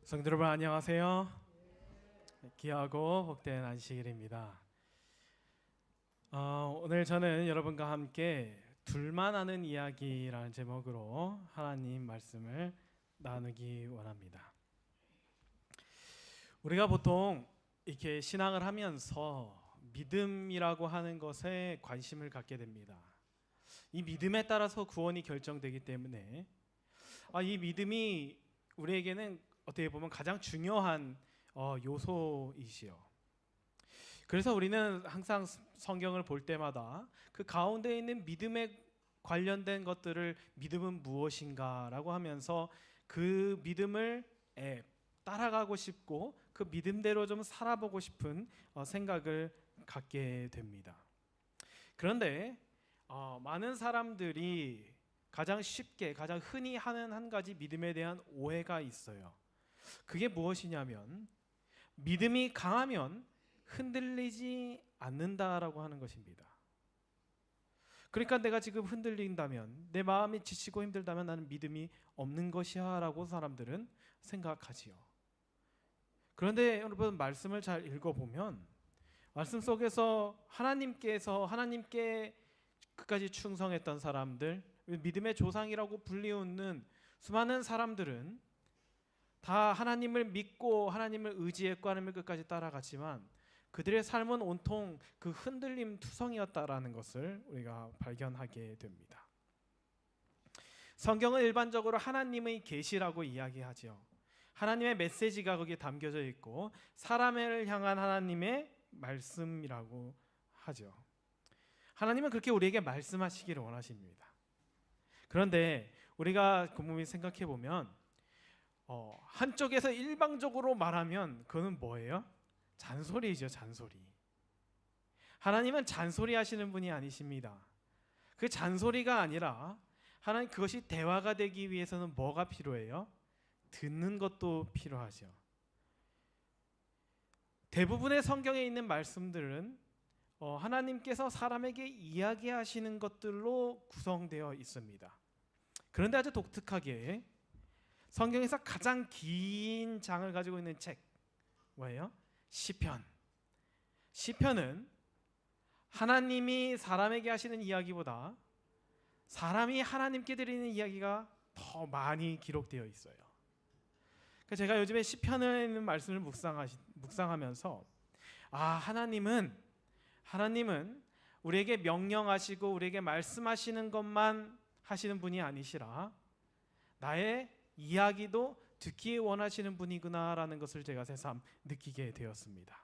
성도 여러분 안녕하세요. 귀하고 복된 안식일입니다. 오늘 저는 여러분과 함께 둘만 아는 이야기라는 제목으로 하나님 말씀을 나누기 원합니다. 우리가 보통 이렇게 신앙을 하면서 믿음이라고 하는 것에 관심을 갖게 됩니다. 이 믿음에 따라서 구원이 결정되기 때문에 이 믿음이 우리에게는 어떻게 보면 가장 중요한 요소이시요. 그래서 우리는 항상 성경을 볼 때마다 그 가운데 있는 믿음에 관련된 것들을 믿음은 무엇인가라고 하면서 그 믿음을 따라가고 싶고 그 믿음대로 좀 살아보고 싶은 생각을 갖게 됩니다. 그런데 많은 사람들이 가장 쉽게 가장 흔히 하는 한 가지 믿음에 대한 오해가 있어요. 그게 무엇이냐면 믿음이 강하면 흔들리지 않는다라고 하는 것입니다. 그러니까 내가 지금 흔들린다면, 내 마음이 지치고 힘들다면 나는 믿음이 없는 것이야 라고 사람들은 생각하지요. 그런데 여러분 말씀을 잘 읽어보면 말씀 속에서 하나님께 끝까지 충성했던 사람들, 믿음의 조상이라고 불리우는 수많은 사람들은 다 하나님을 믿고 하나님을 의지했고 하나님을 끝까지 따라갔지만 그들의 삶은 온통 그 흔들림 투성이었다라는 것을 우리가 발견하게 됩니다. 성경은 일반적으로 하나님의 계시라고 이야기하죠. 하나님의 메시지가 거기에 담겨져 있고 사람을 향한 하나님의 말씀이라고 하죠. 하나님은 그렇게 우리에게 말씀하시기를 원하십니다. 그런데 우리가 곰곰이 생각해 보면 한쪽에서 일방적으로 말하면 그거는 뭐예요? 잔소리죠, 잔소리. 하나님은 잔소리 하시는 분이 아니십니다. 그 잔소리가 아니라 하나님 그것이 대화가 되기 위해서는 뭐가 필요해요? 듣는 것도 필요하죠. 대부분의 성경에 있는 말씀들은 하나님께서 사람에게 이야기하시는 것들로 구성되어 있습니다. 그런데 아주 독특하게 성경에서 가장 긴 장을 가지고 있는 책 뭐예요? 시편. 시편은 하나님이 사람에게 하시는 이야기보다 사람이 하나님께 드리는 이야기가 더 많이 기록되어 있어요. 제가 요즘에 시편에 있는 말씀을 묵상하면서 하나님은 우리에게 명령하시고 우리에게 말씀하시는 것만 하시는 분이 아니시라 나의 이야기도 듣기 원하시는 분이구나라는 것을 제가 새삼 느끼게 되었습니다.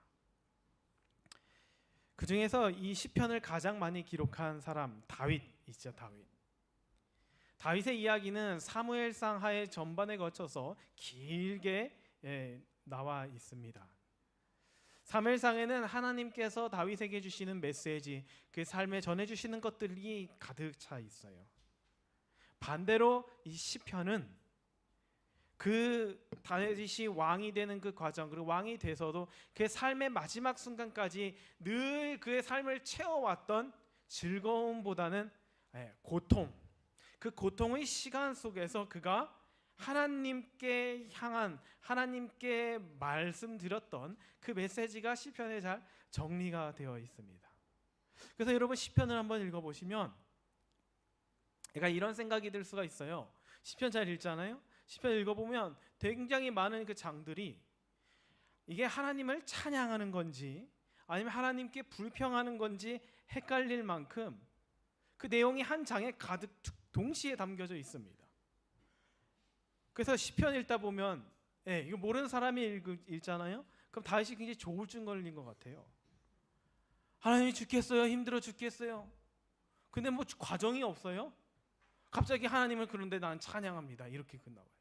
그 중에서 이 시편을 가장 많이 기록한 사람 다윗이죠. 다윗의 이야기는 사무엘상 하의 전반에 거쳐서 길게 나와 있습니다. 사무엘상에는 하나님께서 다윗에게 주시는 메시지, 그 삶에 전해주시는 것들이 가득 차 있어요. 반대로 이 시편은 그 다윗이 왕이 되는 그 과정, 그리고 왕이 돼서도 그의 삶의 마지막 순간까지 늘 그의 삶을 채워왔던 즐거움보다는 고통, 그 고통의 시간 속에서 그가 하나님께 향한, 하나님께 말씀드렸던 그 메시지가 시편에 잘 정리가 되어 있습니다. 그래서 여러분 시편을 한번 읽어보시면 그러니까 이런 생각이 들 수가 있어요. 시편 잘 읽잖아요. 시편 읽어보면 굉장히 많은 그 장들이 이게 하나님을 찬양하는 건지 아니면 하나님께 불평하는 건지 헷갈릴 만큼 그 내용이 한 장에 가득 동시에 담겨져 있습니다. 그래서 시편 읽다 보면 이거 모르는 사람이 읽잖아요. 그럼 다윗이 굉장히 조울증 걸린 것 같아요. 하나님이 죽겠어요? 힘들어 죽겠어요? 근데 뭐 과정이 없어요? 갑자기 하나님을 그런데 나는 찬양합니다. 이렇게 끝나와요.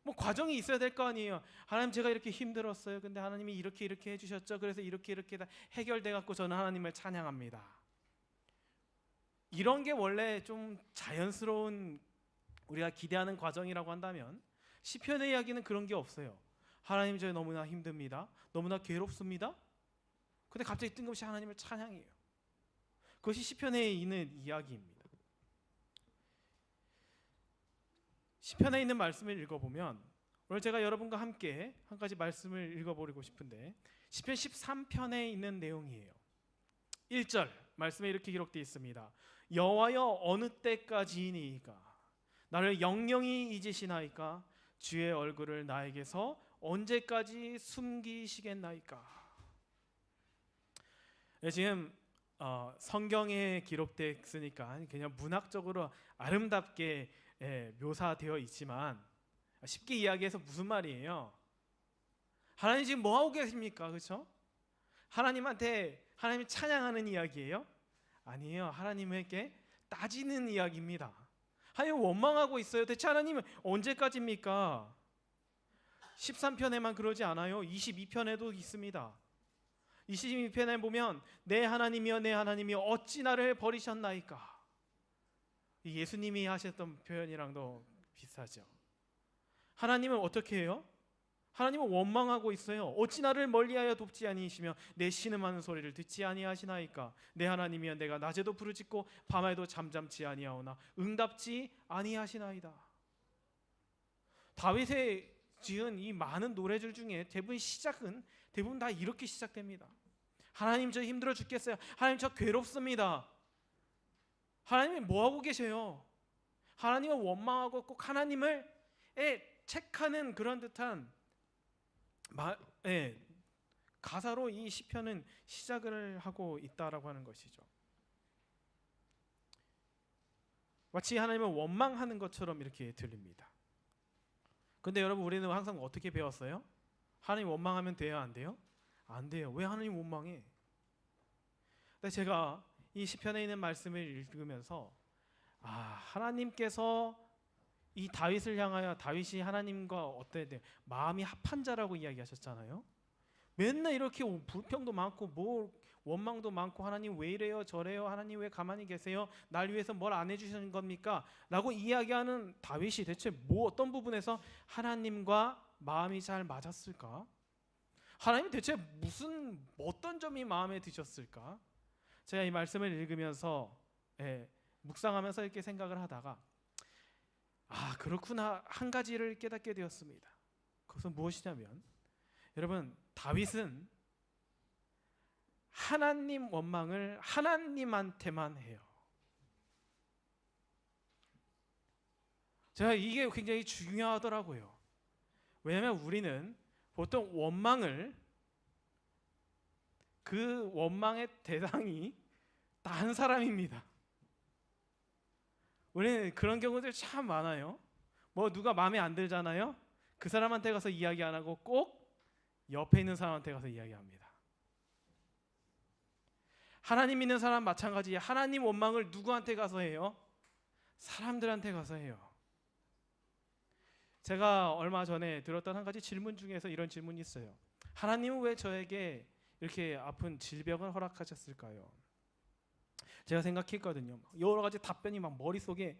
뭐 과정이 있어야 될 거 아니에요. 하나님 제가 이렇게 힘들었어요. 근데 하나님이 이렇게 해주셨죠. 그래서 이렇게 다 해결돼 갖고 저는 하나님을 찬양합니다. 이런 게 원래 좀 자연스러운 우리가 기대하는 과정이라고 한다면 시편의 이야기는 그런 게 없어요. 하나님 저 너무나 힘듭니다. 너무나 괴롭습니다. 근데 갑자기 뜬금없이 하나님을 찬양해요. 그것이 시편에 있는 이야기입니다. 시편에 있는 말씀을 읽어보면 오늘 제가 여러분과 함께 한 가지 말씀을 읽어보고 싶은데 시편 13편에 있는 내용이에요. 1절 말씀에 이렇게 기록되어 있습니다. 여호와여 어느 때까지이니까 나를 영영히 잊으시나이까 주의 얼굴을 나에게서 언제까지 숨기시겠나이까. 지금 성경에 기록됐으니까 그냥 문학적으로 아름답게 묘사되어 있지만 쉽게 이야기해서 무슨 말이에요? 하나님 지금 뭐 하고 계십니까? 그렇죠? 하나님한테 하나님 찬양하는 이야기예요? 아니에요. 하나님에게 따지는 이야기입니다. 하나님 원망하고 있어요. 대체 하나님은 언제까지입니까? 13편에만 그러지 않아요. 22편에도 있습니다. 22편에 보면 내 하나님이여 내 하나님이여 어찌 나를 버리셨나이까. 예수님이 하셨던 표현이랑도 비슷하죠. 하나님은 어떻게 해요? 하나님은 원망하고 있어요. 어찌 나를 멀리하여 돕지 아니하시며 내 신음하는 소리를 듣지 아니하시나이까. 내 하나님이여 내가 낮에도 부르짖고 밤에도 잠잠치 아니하오나 응답지 아니하시나이다. 다윗의 지은 이 많은 노래들 중에 대부분 다 이렇게 시작됩니다. 하나님 저 힘들어 죽겠어요. 하나님 저 괴롭습니다. 하나님이 뭐 하고 계세요? 하나님은 원망하고 꼭 하나님을 책하는 그런 듯한 가사로 이 시편은 시작을 하고 있다라고 하는 것이죠. 마치 하나님을 원망하는 것처럼 이렇게 들립니다. 근데 여러분 우리는 항상 어떻게 배웠어요? 하나님 원망하면 돼요, 안 돼요? 안 돼요. 왜 하나님 원망해? 근데 제가 이 시편에 있는 말씀을 읽으면서 하나님께서 이 다윗을 향하여 다윗이 하나님과 어때야 돼? 마음이 합한 자라고 이야기하셨잖아요. 맨날 이렇게 불평도 많고 뭐 원망도 많고 하나님 왜 이래요 저래요 하나님 왜 가만히 계세요 날 위해서 뭘 안 해주시는 겁니까? 라고 이야기하는 다윗이 대체 어떤 부분에서 하나님과 마음이 잘 맞았을까? 하나님 대체 어떤 점이 마음에 드셨을까? 제가 이 말씀을 읽으면서 묵상하면서 이렇게 생각을 하다가 그렇구나 한 가지를 깨닫게 되었습니다. 그것은 무엇이냐면 여러분 다윗은 하나님 원망을 하나님한테만 해요. 제가 이게 굉장히 중요하더라고요. 왜냐하면 우리는 보통 그 원망의 대상이 다른 사람입니다. 우리는 그런 경우들 참 많아요. 누가 마음에 안 들잖아요. 그 사람한테 가서 이야기 안 하고 꼭 옆에 있는 사람한테 가서 이야기합니다. 하나님 믿는 사람 마찬가지예요. 하나님 원망을 누구한테 가서 해요? 사람들한테 가서 해요. 제가 얼마 전에 들었던 한 가지 질문 중에서 이런 질문이 있어요. 하나님은 왜 저에게 이렇게 아픈 질병을 허락하셨을까요? 제가 생각했거든요. 여러 가지 답변이 막 머릿속에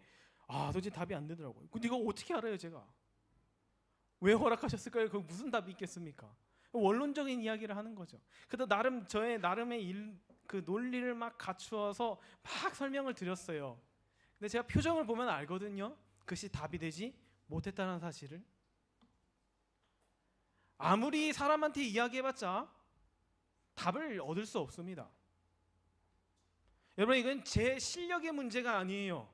도저히 답이 안 되더라고요. 근데 이거 어떻게 알아요, 제가? 왜 허락하셨을까요? 그 무슨 답이 있겠습니까? 원론적인 이야기를 하는 거죠. 그래도 저의 나름의 그 논리를 막 갖추어서 막 설명을 드렸어요. 근데 제가 표정을 보면 알거든요. 그것이 답이 되지 못했다는 사실을. 아무리 사람한테 이야기해봤자 답을 얻을 수 없습니다. 여러분 이건 제 실력의 문제가 아니에요.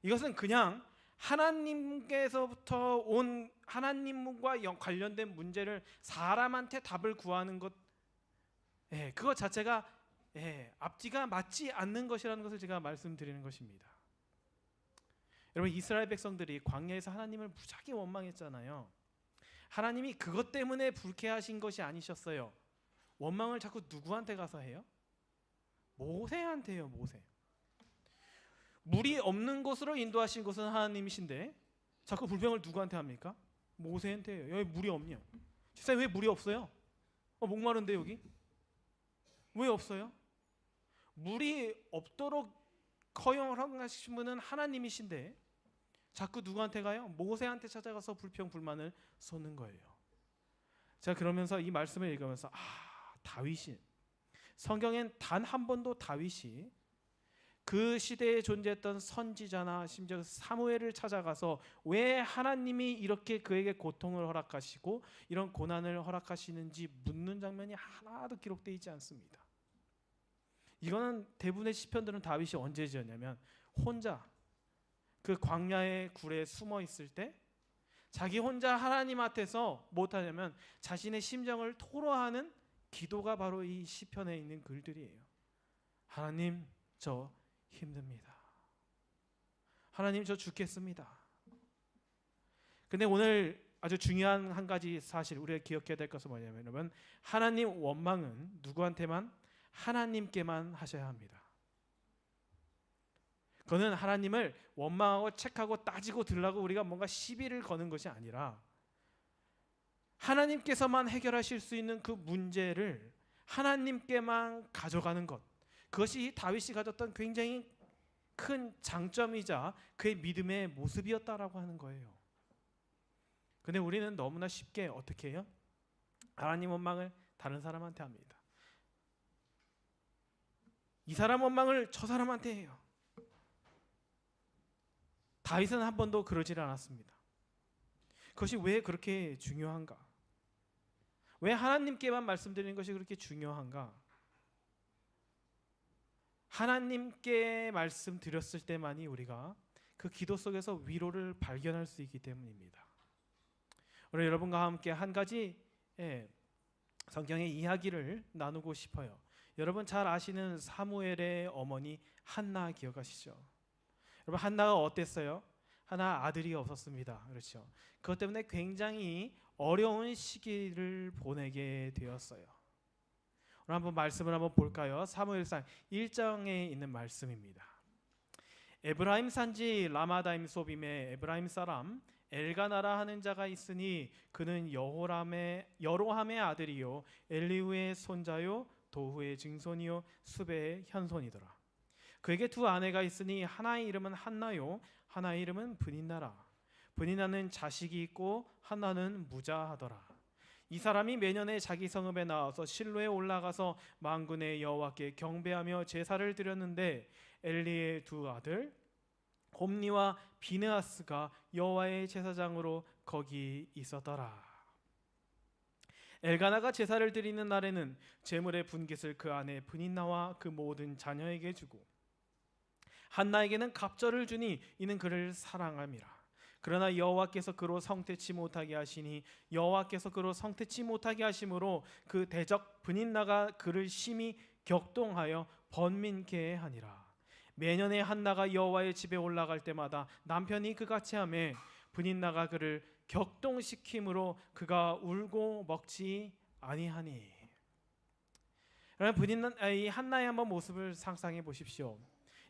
이것은 그냥 하나님께서부터 온 하나님과 관련된 문제를 사람한테 답을 구하는 것, 그것 자체가 앞뒤가 맞지 않는 것이라는 것을 제가 말씀드리는 것입니다. 여러분 이스라엘 백성들이 광야에서 하나님을 무지하게 원망했잖아요. 하나님이 그것 때문에 불쾌하신 것이 아니셨어요. 원망을 자꾸 누구한테 가서 해요? 모세한테 해요. 모세. 물이 없는 곳으로 인도하신 것은 하나님이신데 자꾸 불평을 누구한테 합니까? 모세한테 해요. 여기 물이 없냐? 집사님 왜 물이 없어요? 목마른데 여기? 왜 없어요? 물이 없도록 허용하신 분은 하나님이신데 자꾸 누구한테 가요? 모세한테 찾아가서 불평 불만을 쏟는 거예요. 제가 그러면서 이 말씀을 읽으면서 다윗이 성경엔 단 한 번도 다윗이 그 시대에 존재했던 선지자나 심지어 사무엘을 찾아가서 왜 하나님이 이렇게 그에게 고통을 허락하시고 이런 고난을 허락하시는지 묻는 장면이 하나도 기록되어 있지 않습니다. 이거는 대부분의 시편들은 다윗이 언제 지었냐면 혼자 그 광야의 굴에 숨어 있을 때 자기 혼자 하나님 앞에서 못하냐면 자신의 심정을 토로하는 기도가 바로 이 시편에 있는 글들이에요. 하나님, 저 힘듭니다. 하나님, 저 죽겠습니다. 근데 오늘 아주 중요한 한 가지 사실 우리가 기억해야 될 것은 뭐냐면 여러분, 하나님 원망은 누구한테만? 하나님께만 하셔야 합니다. 그거는 하나님을 원망하고 책하고 따지고 들라고 우리가 뭔가 시비를 거는 것이 아니라 하나님께서만 해결하실 수 있는 그 문제를 하나님께만 가져가는 것, 그것이 다윗이 가졌던 굉장히 큰 장점이자 그의 믿음의 모습이었다라고 하는 거예요. 근데 우리는 너무나 쉽게 어떻게 해요? 하나님 원망을 다른 사람한테 합니다. 이 사람 원망을 저 사람한테 해요. 다윗은 한 번도 그러질 않았습니다. 그것이 왜 그렇게 중요한가? 왜 하나님께만 말씀드리는 것이 그렇게 중요한가? 하나님께 말씀드렸을 때만이 우리가 그 기도 속에서 위로를 발견할 수 있기 때문입니다. 오늘 여러분과 함께 한 가지 성경의 이야기를 나누고 싶어요. 여러분 잘 아시는 사무엘의 어머니 한나 기억하시죠? 여러분 한나가 어땠어요? 하나 아들이 없었습니다. 그렇죠? 그것 때문에 굉장히 어려운 시기를 보내게 되었어요. 오늘 한번 말씀을 한번 볼까요? 사무엘상 1장에 있는 말씀입니다. 에브라임 산지 라마다임 소빔에 에브라임 사람 엘가나라 하는 자가 있으니 그는 여로함의 아들이요 엘리후의 손자요 도후의 증손이요 수베의 현손이더라. 그에게 두 아내가 있으니 하나의 이름은 한나요 하나의 이름은 브닌나라. 브닌나는 자식이 있고 한나는 무자하더라. 이 사람이 매년에 자기 성읍에 나와서 실로에 올라가서 만군의 여호와께 경배하며 제사를 드렸는데 엘리의 두 아들 홈니와 비느하스가 여호와의 제사장으로 거기 있었더라. 엘가나가 제사를 드리는 날에는 제물의 분깃을 그 아내 브닌나와 그 모든 자녀에게 주고 한나에게는 갑절을 주니 이는 그를 사랑함이라. 그러나 여호와께서 그로 성태치 못하게 하시니 여호와께서 그로 성태치 못하게 하심으로 그 대적 브닌나가 그를 심히 격동하여 번민케 하니라. 매년에 한나가 여호와의 집에 올라갈 때마다 남편이 그같이 하매 브닌나가 그를 격동시킴으로 그가 울고 먹지 아니하니. 여러분 이 한나의 한번 모습을 상상해 보십시오.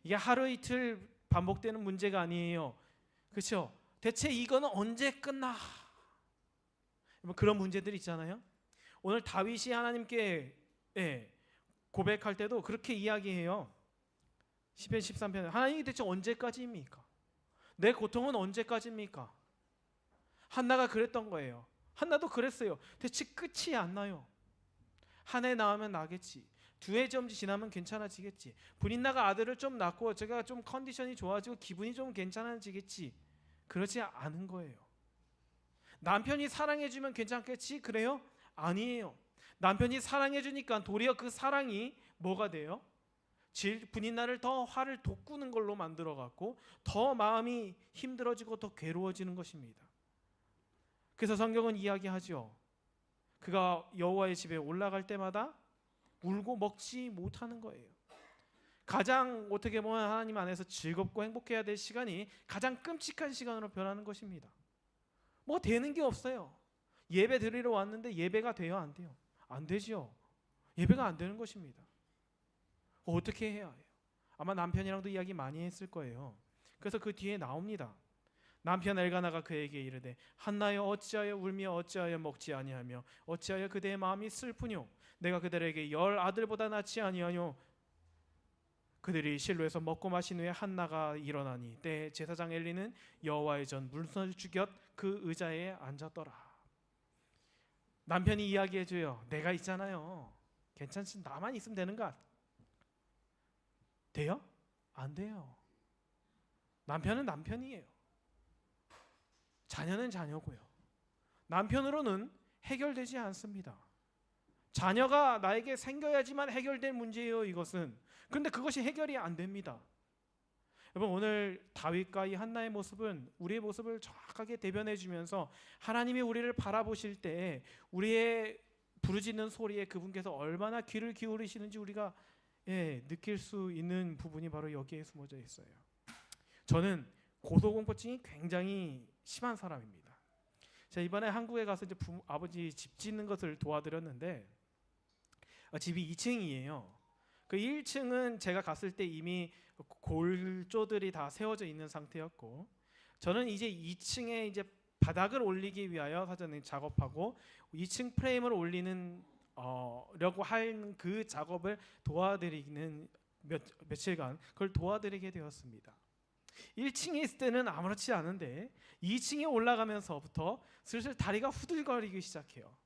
이게 하루 이틀 반복되는 문제가 아니에요. 그렇죠? 대체 이거는 언제 끝나? 그런 문제들이 있잖아요. 오늘 다윗이 하나님께 고백할 때도 그렇게 이야기해요. 시편 13편 하나님이 대체 언제까지입니까? 내 고통은 언제까지입니까? 한나가 그랬던 거예요. 한나도 그랬어요. 대체 끝이 안 나요. 한 해 나오면 나겠지. 두 해 좀 지나면 괜찮아지겠지. 브닌나가 아들을 좀 낳고 제가 좀 컨디션이 좋아지고 기분이 좀 괜찮아지겠지. 그렇지 않은 거예요. 남편이 사랑해주면 괜찮겠지? 그래요? 아니에요. 남편이 사랑해주니까 도리어 그 사랑이 뭐가 돼요? 브닌나를 더 화를 돋구는 걸로 만들어갖고 더 마음이 힘들어지고 더 괴로워지는 것입니다. 그래서 성경은 이야기하죠. 그가 여호와의 집에 올라갈 때마다 울고 먹지 못하는 거예요. 가장 어떻게 보면 하나님 안에서 즐겁고 행복해야 될 시간이 가장 끔찍한 시간으로 변하는 것입니다. 뭐 되는 게 없어요. 예배 드리러 왔는데 예배가 돼요? 안 돼요? 안 되죠. 예배가 안 되는 것입니다. 어떻게 해야 해요? 아마 남편이랑도 이야기 많이 했을 거예요. 그래서 그 뒤에 나옵니다. 남편 엘가나가 그에게 이르되 한나여 어찌하여 울며 어찌하여 먹지 아니하며 어찌하여 그대의 마음이 슬프뇨? 내가 그들에게 10 아들보다 낫지 아니하뇨? 그들이 실로에서 먹고 마신 후에 한나가 일어나니 때 제사장 엘리는 여호와의 전 물선을 죽였 그 의자에 앉았더라. 남편이 이야기해줘요. 내가 있잖아요. 괜찮지? 나만 있으면 되는 것 돼요? 안 돼요. 남편은 남편이에요. 자녀는 자녀고요. 남편으로는 해결되지 않습니다. 자녀가 나에게 생겨야지만 해결될 문제예요, 이것은. 그런데 그것이 해결이 안 됩니다. 여러분, 오늘 다윗과 이 한나의 모습은 우리의 모습을 정확하게 대변해 주면서 하나님이 우리를 바라보실 때 우리의 부르짖는 소리에 그분께서 얼마나 귀를 기울이시는지 우리가 느낄 수 있는 부분이 바로 여기에 숨어져 있어요. 저는 고소공포증이 굉장히 심한 사람입니다. 제가 이번에 한국에 가서 이제 아버지 집 짓는 것을 도와드렸는데 집이 2층이에요. 그 1층은 제가 갔을 때 이미 골조들이 다 세워져 있는 상태였고, 저는 이제 2층에 이제 바닥을 올리기 위하여 사전에 작업하고 2층 프레임을 올리는 려고 할 그 작업을 도와드리는 며칠간 그걸 도와드리게 되었습니다. 1층에 있을 때는 아무렇지 않은데 2층에 올라가면서부터 슬슬 다리가 후들거리기 시작해요.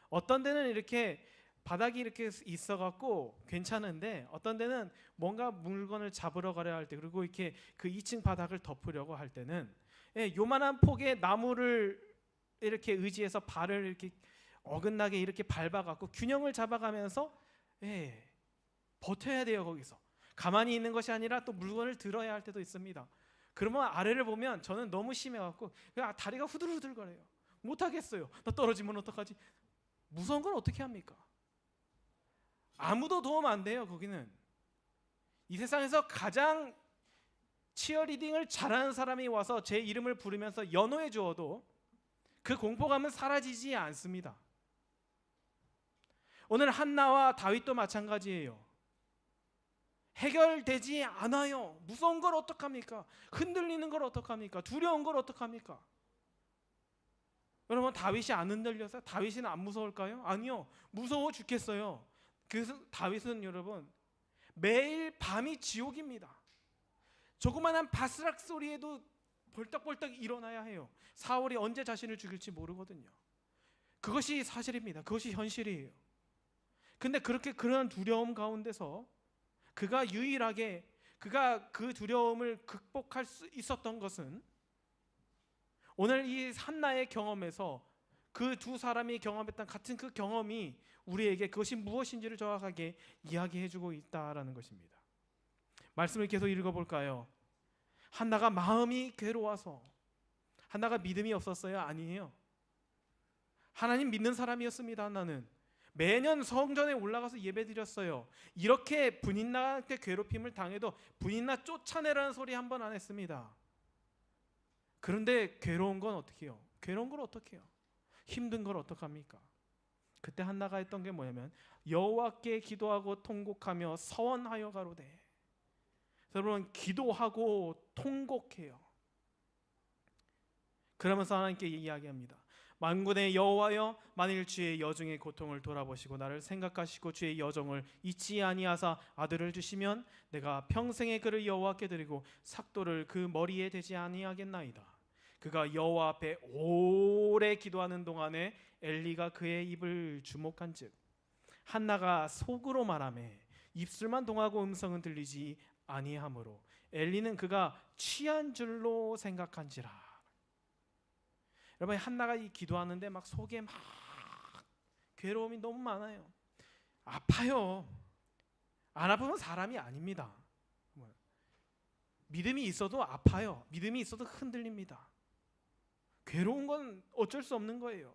어떤 데는 이렇게 바닥이 이렇게 있어갖고 괜찮은데 어떤 데는 뭔가 물건을 잡으러 가려 할 때, 그리고 이렇게 그 2층 바닥을 덮으려고 할 때는 요만한 폭의 나무를 이렇게 의지해서 발을 이렇게 어긋나게 이렇게 밟아갖고 균형을 잡아가면서 버텨야 돼요. 거기서 가만히 있는 것이 아니라 또 물건을 들어야 할 때도 있습니다. 그러면 아래를 보면 저는 너무 심해갖고 다리가 후들후들거려요. 못하겠어요. 나 떨어지면 어떡하지? 무서운 건 어떻게 합니까? 아무도 도움 안 돼요. 거기는 이 세상에서 가장 치어리딩을 잘하는 사람이 와서 제 이름을 부르면서 연호해 주어도 그 공포감은 사라지지 않습니다. 오늘 한나와 다윗도 마찬가지예요. 해결되지 않아요. 무서운 걸 어떡합니까? 흔들리는 걸 어떡합니까? 두려운 걸 어떡합니까? 여러분, 다윗이 안 흔들려서 다윗은 안 무서울까요? 아니요. 무서워 죽겠어요. 그래서 다윗은 여러분 매일 밤이 지옥입니다. 조그만한 바스락 소리에도 벌떡벌떡 일어나야 해요. 사울이 언제 자신을 죽일지 모르거든요. 그것이 사실입니다. 그것이 현실이에요. 근데 그렇게 그런 두려움 가운데서 그가 유일하게 그가 그 두려움을 극복할 수 있었던 것은 오늘 이 한나의 경험에서 그 두 사람이 경험했던 같은 그 경험이 우리에게 그것이 무엇인지를 정확하게 이야기해주고 있다라는 것입니다. 말씀을 계속 읽어볼까요? 한나가 마음이 괴로워서, 한나가 믿음이 없었어요? 아니에요. 하나님 믿는 사람이었습니다. 한나는 매년 성전에 올라가서 예배드렸어요. 이렇게 분인나한테 괴롭힘을 당해도 분인나 쫓아내라는 소리 한 번 안 했습니다. 그런데 괴로운 건 어떻게 해요? 괴로운 걸 어떻게 해요? 힘든 걸 어떡합니까? 그때 한나가 했던 게 뭐냐면 여호와께 기도하고 통곡하며 서원하여 가로되. 여러분, 기도하고 통곡해요. 그러면서 하나님께 이야기합니다. 만군의 여호와여, 만일 주의 여종의 고통을 돌아보시고 나를 생각하시고 주의 여종을 잊지 아니하사 아들을 주시면 내가 평생에 그를 여호와께 드리고 삭도를 그 머리에 대지 아니하겠나이다. 그가 여호와 앞에 오래 기도하는 동안에 엘리가 그의 입을 주목한즉 한나가 속으로 말하매 입술만 동하고 음성은 들리지 아니하므로 엘리는 그가 취한 줄로 생각한지라. 여러분, 한나가 이 기도하는데 막 속에 막 괴로움이 너무 많아요. 아파요. 안 아프면 사람이 아닙니다. 믿음이 있어도 아파요. 믿음이 있어도 흔들립니다. 괴로운 건 어쩔 수 없는 거예요.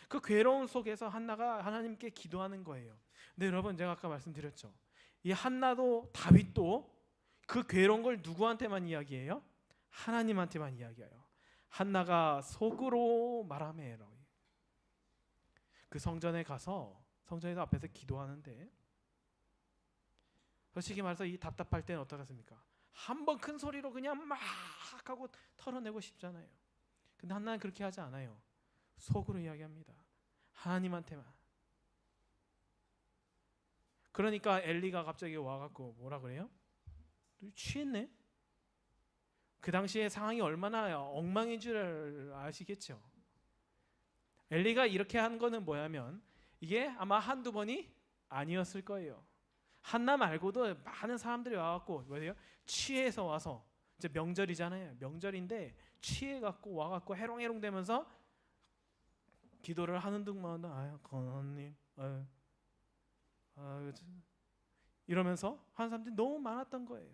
그 괴로움 속에서 한나가 하나님께 기도하는 거예요. 근데 여러분, 제가 아까 말씀드렸죠. 이 한나도 다윗도 그 괴로운 걸 누구한테만 이야기해요? 하나님한테만 이야기해요. 한나가 속으로 말하매로. 그 성전에 가서 성전에서 앞에서 기도하는데 솔직히 말해서 이 답답할 때는 어떻겠습니까? 한번 큰 소리로 그냥 막 하고 털어내고 싶잖아요. 근데 한나는 그렇게 하지 않아요. 속으로 이야기합니다. 하나님한테만. 그러니까 엘리가 갑자기 와갖고 뭐라 그래요? 취했네? 그 당시에 상황이 얼마나 엉망인 줄 아시겠죠? 엘리가 이렇게 한 거는 뭐냐면 이게 아마 한두 번이 아니었을 거예요. 한나 말고도 많은 사람들이 와갖고 뭐예요? 취해서 와서 이제 명절이잖아요. 명절인데 취해갖고 와갖고 해롱해롱대면서 기도를 하는 둥마다 아유 하나님 아유 이러면서 하는 사람들이 너무 많았던 거예요.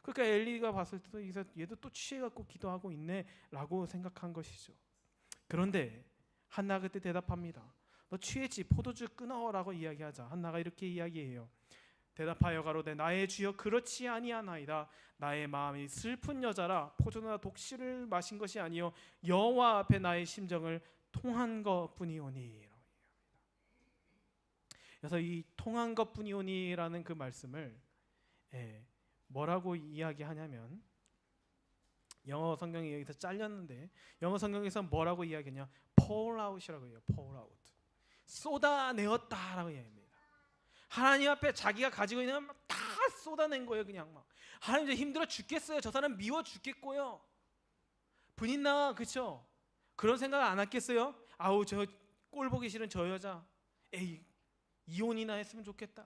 그러니까 엘리가 봤을 때도 얘도 또 취해갖고 기도하고 있네라고 생각한 것이죠. 그런데 한나가 그때 대답합니다. 너 취했지? 포도주 끊어라고 이야기하자. 한나가 이렇게 이야기해요. 대답하여 가로되 나의 주여 그렇지 아니하나이다. 나의 마음이 슬픈 여자라 포도나 독시를 마신 것이 아니요 여호와 앞에 나의 심정을 통한 것뿐이오니. 그래서 이 통한 것뿐이오니라는 그 말씀을 뭐라고 이야기하냐면 영어 성경이 여기서 잘렸는데 영어 성경에서 뭐라고 이야기하냐? pour out이라고 해요. pour out. 쏟아내었다라고 이야기합니다. 하나님 앞에 자기가 가지고 있는 걸 다 쏟아낸 거예요. 그냥 막 하나님 이제 힘들어 죽겠어요. 저 사람 미워 죽겠고요. 분인 나 그렇죠? 그런 생각 안 했겠어요? 아우 저 꼴 보기 싫은 저 여자 에이 이혼이나 했으면 좋겠다.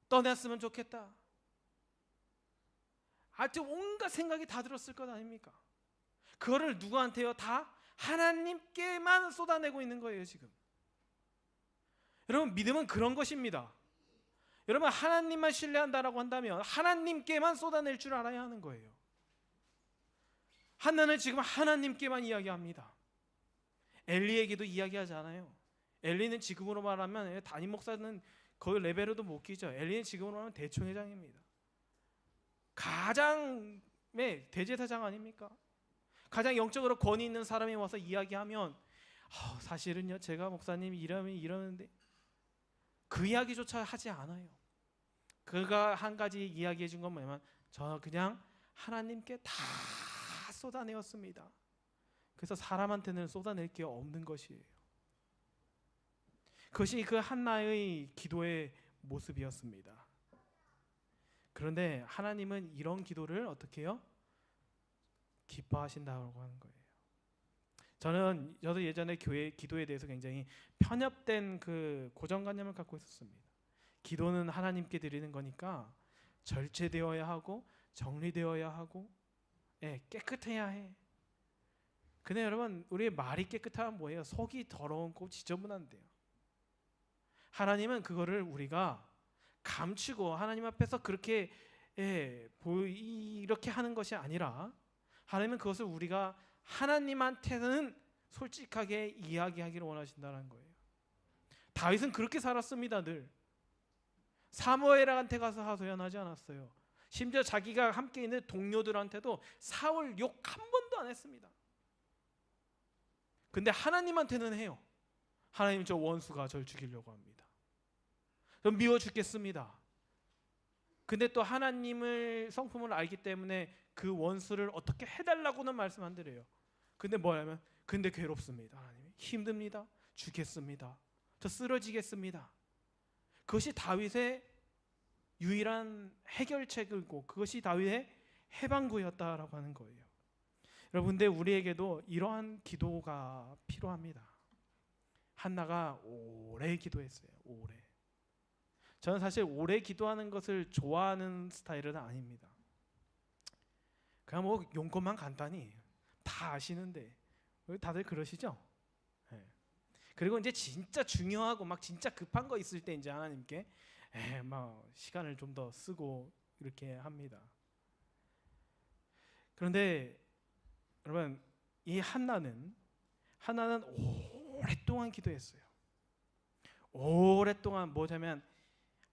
떠났으면 좋겠다. 아주 온갖 생각이 다 들었을 것 아닙니까? 그거를 누구한테요? 다 하나님께만 쏟아내고 있는 거예요 지금. 여러분 믿음은 그런 것입니다. 여러분 하나님만 신뢰한다라고 한다면 하나님께만 쏟아낼 줄 알아야 하는 거예요. 한나는 지금 하나님께만 이야기합니다. 엘리에게도 이야기하지 않아요. 엘리는 지금으로 말하면 담임 목사는 거의 레벨에도 못 끼죠. 엘리는 지금으로 말하면 대총회장입니다. 가장 대제사장 아닙니까? 가장 영적으로 권위 있는 사람이 와서 이야기하면 사실은요 제가 목사님이 이러는데 그 이야기조차 하지 않아요. 그가 한 가지 이야기해 준 건 뭐냐면 저 그냥 하나님께 다 쏟아내었습니다. 그래서 사람한테는 쏟아낼 게 없는 것이에요. 그것이 그 한나의 기도의 모습이었습니다. 그런데 하나님은 이런 기도를 어떻게 해요? 기뻐하신다고 하는 거예요. 저도 예전에 교회 기도에 대해서 굉장히 편협된 그 고정관념을 갖고 있었습니다. 기도는 하나님께 드리는 거니까 절제되어야 하고 정리되어야 하고 깨끗해야 해. 근데 여러분 우리의 말이 깨끗하면 뭐예요? 속이 더러운 거 지저분한데요. 하나님은 그거를 우리가 감추고 하나님 앞에서 그렇게 이렇게 하는 것이 아니라 하나님은 그것을 우리가 하나님한테는 솔직하게 이야기하기를 원하신다는 거예요. 다윗은 그렇게 살았습니다. 늘 사무엘한테 가서 하소연하지 않았어요. 심지어 자기가 함께 있는 동료들한테도 사울 욕 한 번도 안 했습니다. 근데 하나님한테는 해요. 하나님 저 원수가 저를 죽이려고 합니다. 전 미워 죽겠습니다. 근데 또 하나님을 성품을 알기 때문에 그 원수를 어떻게 해달라고는 말씀 안 드려요. 근데 뭐냐면 근데 괴롭습니다. 하나님 힘듭니다. 죽겠습니다. 저 쓰러지겠습니다. 그것이 다윗의 유일한 해결책이고 그것이 다윗의 해방구였다라고 하는 거예요. 여러분 근데 우리에게도 이러한 기도가 필요합니다. 한나가 오래 기도했어요. 오래. 저는 사실 오래 기도하는 것을 좋아하는 스타일은 아닙니다. 그냥 뭐 용건만 간단히 다 아시는데 다들 그러시죠? 네. 그리고 이제 진짜 중요하고 막 진짜 급한 거 있을 때 이제 하나님께 막 시간을 좀 더 쓰고 이렇게 합니다. 그런데 여러분 이 한나는 오랫동안 기도했어요. 오랫동안 뭐냐면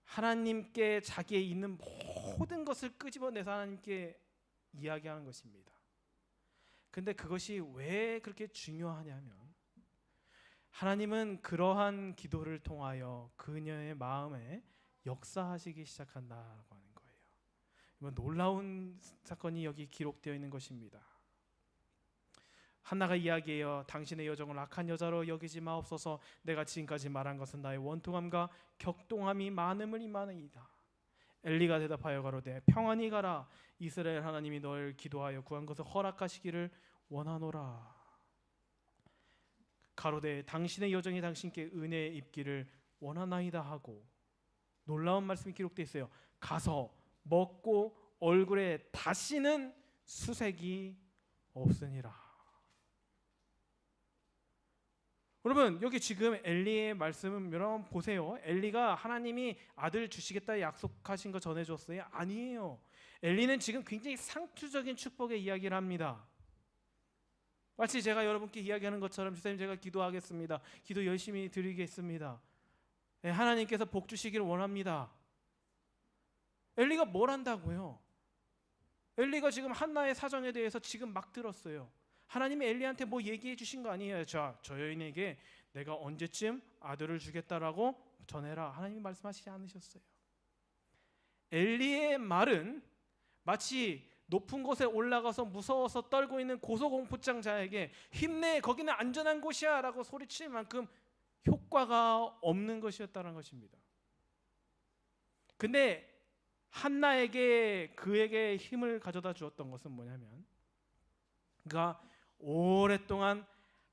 하나님께 자기의 있는 모든 것을 끄집어내서 하나님께 이야기하는 것입니다. 근데 그것이 왜 그렇게 중요하냐면 하나님은 그러한 기도를 통하여 그녀의 마음에 역사하시기 시작한다고 하는 거예요. 이건 놀라운 사건이 여기 기록되어 있는 것입니다. 한나가 이야기해요. 당신의 여종을 악한 여자로 여기지 마옵소서. 내가 지금까지 말한 것은 나의 원통함과 격동함이 많음을 임하나이다. 엘리가 대답하여 가로되 평안히 가라. 이스라엘 하나님이 널 기도하여 구한 것을 허락하시기를 원하노라. 가로되 당신의 여종이 당신께 은혜 입기를 원하나이다 하고 놀라운 말씀이 기록되어 있어요. 가서 먹고 얼굴에 다시는 수색이 없으니라. 여러분, 여기 지금 엘리의 말씀은 여러분 보세요. 엘리가 하나님이 아들 주시겠다 약속하신 거 전해줬어요? 아니에요. 엘리는 지금 굉장히 상투적인 축복의 이야기를 합니다. 마치 제가 여러분께 이야기하는 것처럼, 주님 제가 기도하겠습니다, 기도 열심히 드리겠습니다, 하나님께서 복 주시기를 원합니다. 엘리가 뭘 한다고요? 엘리가 지금 한나의 사정에 대해서 지금 막 들었어요. 하나님이 엘리한테 뭐 얘기해 주신 거 아니에요. 저 여인에게 내가 언제쯤 아들을 주겠다라고 전해라, 하나님이 말씀하시지 않으셨어요. 엘리의 말은 마치 높은 곳에 올라가서 무서워서 떨고 있는 고소공포증자에게 힘내, 거기는 안전한 곳이야 라고 소리칠 만큼 효과가 없는 것이었다는 것입니다. 근데 한나에게 그에게 힘을 가져다 주었던 것은 뭐냐면, 그가 오랫동안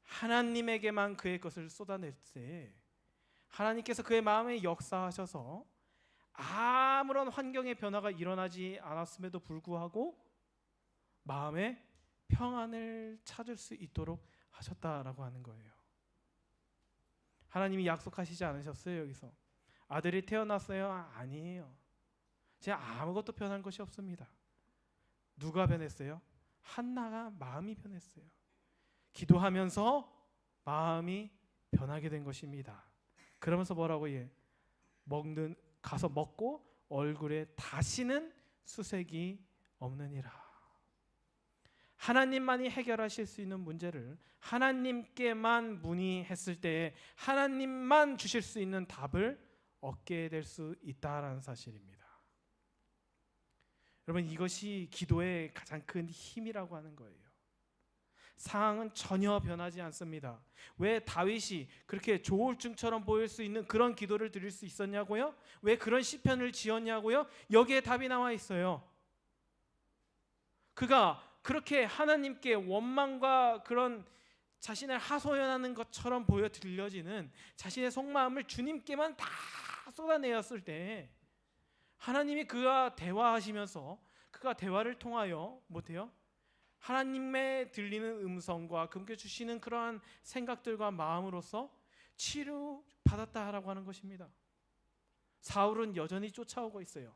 하나님에게만 그의 것을 쏟아낼 때 하나님께서 그의 마음에 역사하셔서 아무런 환경의 변화가 일어나지 않았음에도 불구하고 마음에 평안을 찾을 수 있도록 하셨다라고 하는 거예요. 하나님이 약속하시지 않으셨어요? 여기서 아들이 태어났어요? 아니에요. 제가 아무것도 변한 것이 없습니다. 누가 변했어요? 한나가 마음이 변했어요. 기도하면서 마음이 변하게 된 것입니다. 그러면서 뭐라고 가서 먹고 얼굴에 다시는 수색이 없느니라. 하나님만이 해결하실 수 있는 문제를 하나님께만 문의했을 때 하나님만 주실 수 있는 답을 얻게 될 수 있다라는 사실입니다. 여러분, 이것이 기도의 가장 큰 힘이라고 하는 거예요. 상황은 전혀 변하지 않습니다. 왜 다윗이 그렇게 조울증처럼 보일 수 있는 그런 기도를 드릴 수 있었냐고요? 왜 그런 시편을 지었냐고요? 여기에 답이 나와 있어요. 그가 그렇게 하나님께 원망과 그런 자신을 하소연하는 것처럼 보여 들려지는 자신의 속마음을 주님께만 다 쏟아내었을 때 하나님이 그와 대화하시면서 그가 대화를 통하여 못해요? 하나님의 들리는 음성과 그분께 주시는 그러한 생각들과 마음으로서 치료받았다라고 하는 것입니다. 사울은 여전히 쫓아오고 있어요.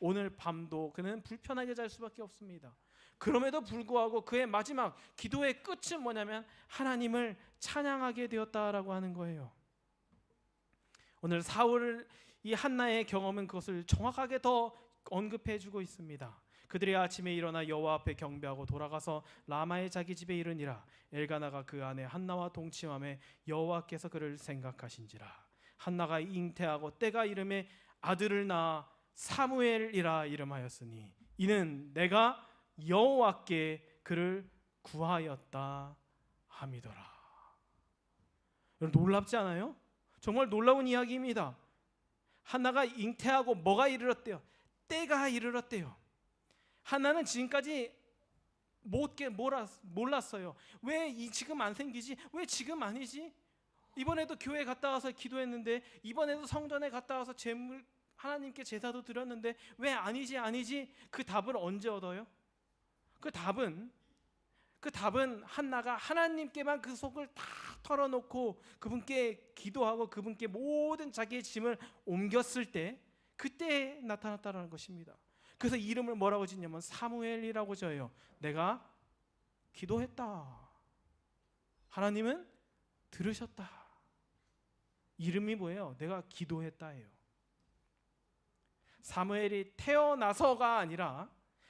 오늘 밤도 그는 불편하게 잘 수밖에 없습니다. 그럼에도 불구하고 그의 마지막 기도의 끝은 뭐냐면 하나님을 찬양하게 되었다라고 하는 거예요. 오늘 사울 이 한나의 경험은 그것을 정확하게 더 언급해주고 있습니다. 그들이 아침에 일어나 여호와 앞에 경배하고 돌아가서 라마의 자기 집에 이르니라. 엘가나가 그 아내 한나와 동침함에 여호와께서 그를 생각하신지라. 한나가 잉태하고 때가 이름에 아들을 낳아 사무엘이라 이름하였으니 이는 내가 여호와께 그를 구하였다 함이더라. 여러분, 놀랍지 않아요? 정말 놀라운 이야기입니다. 한나가 잉태하고 뭐가 이르렀대요? 때가 이르렀대요. 한나는 지금까지 몰랐어요. 왜 지금 안 생기지? 왜 지금 아니지? 이번에도 교회 갔다 와서 기도했는데, 이번에도 성전에 갔다 와서 하나님께 제사도 드렸는데 왜 아니지? 그 답을 언제 얻어요? 그 답은 한나가 하나님께만 그 속을 다 털어놓고 그분께 기도하고 그분께 모든 자기의 짐을 옮겼을 때 그때 나타났다는 것입니다. 그래서 이름을 뭐라고 짓냐면 사무엘이라고 져요. 내가 기도했다, 하나님은 들으셨다. 이름이 뭐예요? 내가 기도했다예요. 사무엘이 태어나서가 아니라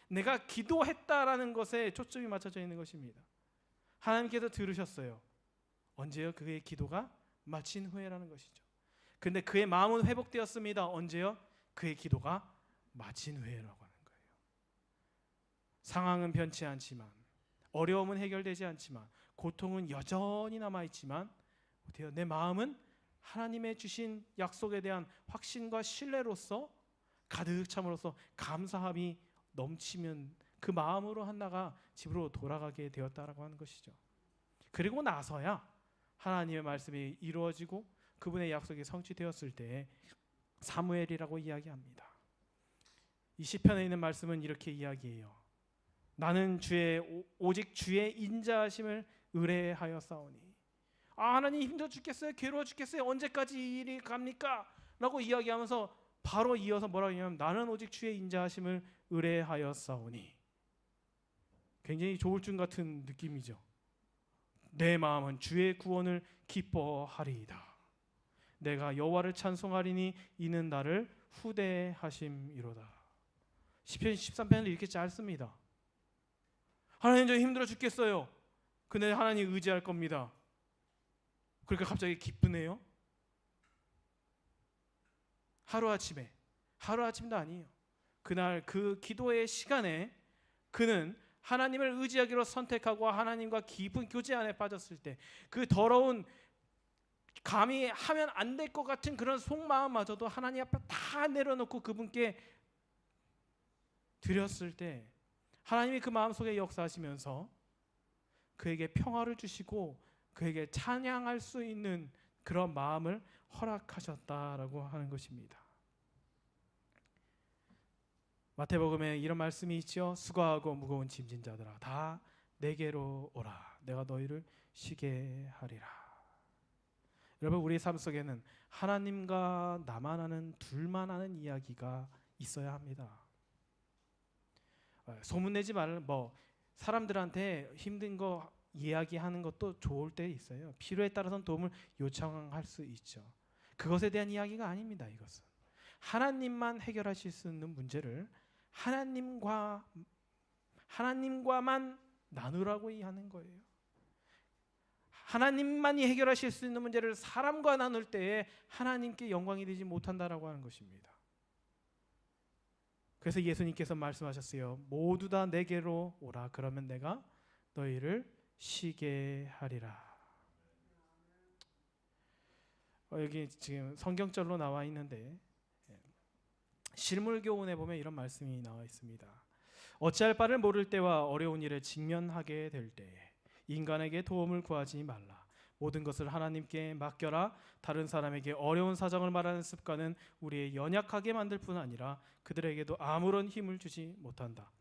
내가 기도했다라는 것에 초점이 맞춰져 있는 것입니다. 하나님께서 들으셨어요. 언제요? 그의 기도가 마친 후에라는 것이죠. 근데 그의 마음은 회복되었습니다. 언제요? 그의 기도가 마친 후에라고 하는 거예요. 상황은 변치 않지만, 어려움은 해결되지 않지만, 고통은 여전히 남아있지만 어때요? 내 마음은 하나님의 주신 약속에 대한 확신과 신뢰로서 가득 참으로써 감사함이 넘치면 그 마음으로 한나가 집으로 돌아가게 되었다라고 하는 것이죠. 그리고 나서야 하나님의 말씀이 이루어지고 그분의 약속이 성취되었을 때 사무엘이라고 이야기합니다. 이 시편에 있는 말씀은 이렇게 이야기해요. 나는 오직 주의 인자하심을 의뢰하였사오니. 하나님 힘들어 죽겠어요? 괴로워 죽겠어요? 언제까지 이 일이 갑니까? 라고 이야기하면서 바로 이어서 뭐라고 하냐면 나는 오직 주의 인자하심을 의뢰하였사오니. 굉장히 조울증 같은 느낌이죠. 내 마음은 주의 구원을 기뻐하리이다. 내가 여호와를 찬송하리니 이는 나를 후대하심이로다. 시편 13편은 이렇게 짧습니다. 하나님 저 힘들어 죽겠어요. 근데 하나님 의지할 겁니다. 그러니까 갑자기 기쁘네요. 하루아침도 아니에요. 그날 그 기도의 시간에 그는 하나님을 의지하기로 선택하고 하나님과 깊은 교제 안에 빠졌을 때 그 더러운 감히 하면 안 될 것 같은 그런 속마음마저도 하나님 앞에 다 내려놓고 그분께 드렸을 때 하나님이 그 마음속에 역사하시면서 그에게 평화를 주시고 그에게 찬양할 수 있는 그런 마음을 허락하셨다라고 하는 것입니다. 마태복음에 이런 말씀이 있죠. 수고하고 무거운 짐진 자들아 다 내게로 오라. 내가 너희를 쉬게 하리라. 여러분 우리의 삶 속에는 하나님과 나만 아는 둘만 아는 이야기가 있어야 합니다. 소문내지 말 사람들한테 힘든 거 이야기하는 것도 좋을 때 있어요. 필요에 따라서는 도움을 요청할 수 있죠. 그것에 대한 이야기가 아닙니다. 이것은 하나님만 해결하실 수 있는 문제를 하나님과만 나누라고 하는 거예요. 하나님만이 해결하실 수 있는 문제를 사람과 나눌 때에 하나님께 영광이 되지 못한다라고 하는 것입니다. 그래서 예수님께서 말씀하셨어요. 모두 다 내게로 오라. 그러면 내가 너희를 쉬게 하리라. 여기 지금 성경절로 나와 있는데 실물교훈에 보면 이런 말씀이 나와 있습니다. 어찌할 바를 모를 때와 어려운 일에 직면하게 될 때에 인간에게 도움을 구하지 말라. 모든 것을 하나님께 맡겨라. 다른 사람에게 어려운 사정을 말하는 습관은 우리의 연약하게 만들 뿐 아니라 그들에게도 아무런 힘을 주지 못한다.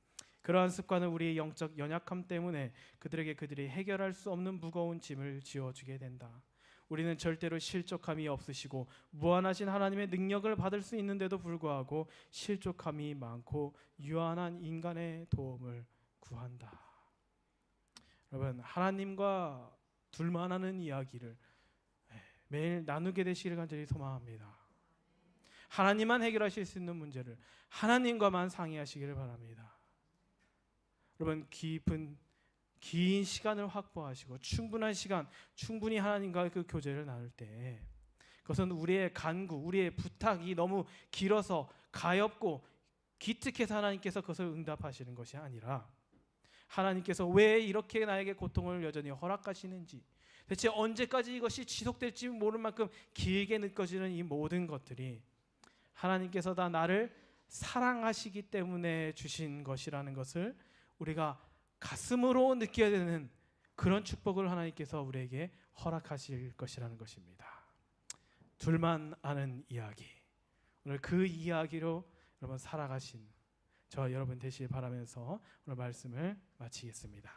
그러한 습관은 우리의 영적 연약함 때문에 그들에게 그들이 해결할 수 없는 무거운 짐을 지어주게 된다. 우리는 절대로 실족함이 없으시고 무한하신 하나님의 능력을 받을 수 있는데도 불구하고 실족함이 많고 유한한 인간의 도움을 구한다. 여러분 하나님과 둘만 하는 이야기를 매일 나누게 되시기를 간절히 소망합니다. 하나님만 해결하실 수 있는 문제를 하나님과만 상의하시기를 바랍니다. 여러분 긴 시간을 확보하시고 충분한 시간, 충분히 하나님과 그 교제를 나눌 때 그것은 우리의 간구, 우리의 부탁이 너무 길어서 가엾고 기특해서 하나님께서 그것을 응답하시는 것이 아니라 하나님께서 왜 이렇게 나에게 고통을 여전히 허락하시는지, 대체 언제까지 이것이 지속될지 모를 만큼 길게 느껴지는 이 모든 것들이 하나님께서 다 나를 사랑하시기 때문에 주신 것이라는 것을 우리가 가슴으로 느껴야 되는 그런 축복을 하나님께서 우리에게 허락하실 것이라는 것입니다. 둘만 아는 이야기, 오늘 그 이야기로 여러분 살아가신 저 여러분 되시길 바라면서 오늘 말씀을 마치겠습니다.